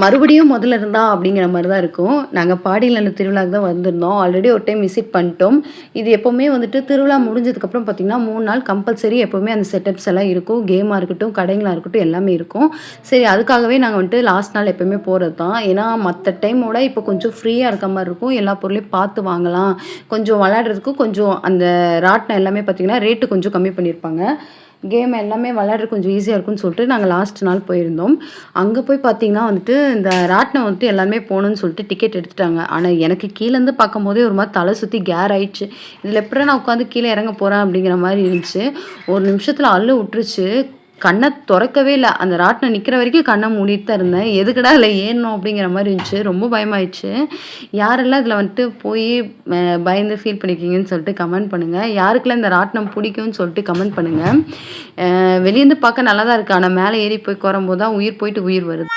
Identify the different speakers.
Speaker 1: மறுபடியும் முதல்ல இருந்தா அப்படிங்கிற மாரி தான் இருக்கும். நாங்க பாடியில அந்த திருவிழாவுக்கு தான் வந்திருந்தோம். ஆல்ரெடி ஒரு டைம் விசிட் பண்ணிட்டோம். இது எப்பவுமே வந்துட்டு திருவிழா முடிஞ்சதுக்கப்புறம் பார்த்தீங்கன்னா, 3 நாள் கம்பல்சரி எப்பவுமே அந்த செட்டப்ஸ் எல்லாம் இருக்கும். கேமா இருக்கட்டும், கடைங்களா இருக்கட்டும் எல்லாமே இருக்கும். சரி அதுக்காகவே நாங்க வந்துட்டு லாஸ்ட் நாள் எப்பவுமே போறது தான். ஏன்னா மத்த டைமோட இப்போ கொஞ்சம் ஃப்ரீயா இருக்க மாரி இருக்கும். எல்லா பொருளையும் பார்த்து வாங்கலாம். கொஞ்சம் விளையாடுறதுக்கு கொஞ்சம் அந்த ராட்டினம் எல்லாமே பார்த்தீங்கன்னா, ரேட்டு கொஞ்சம் கம்மி பண்ணியிருப்பாங்க. கேம் எல்லாமே விளையாடுறதுக்கு கொஞ்சம் ஈஸியா இருக்குன்னு சொல்லிட்டு நாங்க லாஸ்ட் நாள் போயிருந்தோம். அங்க போய் பார்த்தீங்கன்னா வந்துட்டு, இந்த ராட்டினம் வந்துட்டு எல்லாருமே போணும்னு சொல்லிட்டு டிக்கெட் எடுத்துட்டாங்க. ஆனா எனக்கு கீழருந்து பார்க்கும்போதே ஒரு மாரி தல சுத்தி கேர் ஆயிடுச்சு. இதில எப்புட்றா நான் உட்காந்து கீழ இறங்க போறேன் அப்படிங்கிற மாரி இருந்துச்சு. ஒரு நிமிஷத்துல அள்ளு விட்டுருச்சு. கண்ண தொறக்கவே இல்ல. அந்த ராட்டினம் நிக்கிற வரைக்கும் கண்ண மூடிட்டு தான் இருந்தேன். எதுக்குடா இதுல ஏறுனோம் அப்படிங்கிற மாரி இருந்துச்சு. ரொம்ப பயமாயிடுச்சு. யாரெல்லாம் இதில வந்துட்டு போயி அ பயந்து ஃபீல் பண்ணியிருக்கீங்கன்னு சொல்லிட்டு கமெண்ட் பண்ணுங்க. யாருக்கெல்லாம் இந்த ராட்டினம் புடிக்கும்னு சொல்லிட்டு கமெண்ட் பண்ணுங்க. வெளியருந்து பார்க்க நல்லா தான் இருக்கு. ஆனா மேல ஏறி போய் உட்காரும்போது தான் உயிர் போயிட்டு உயிர் வருது.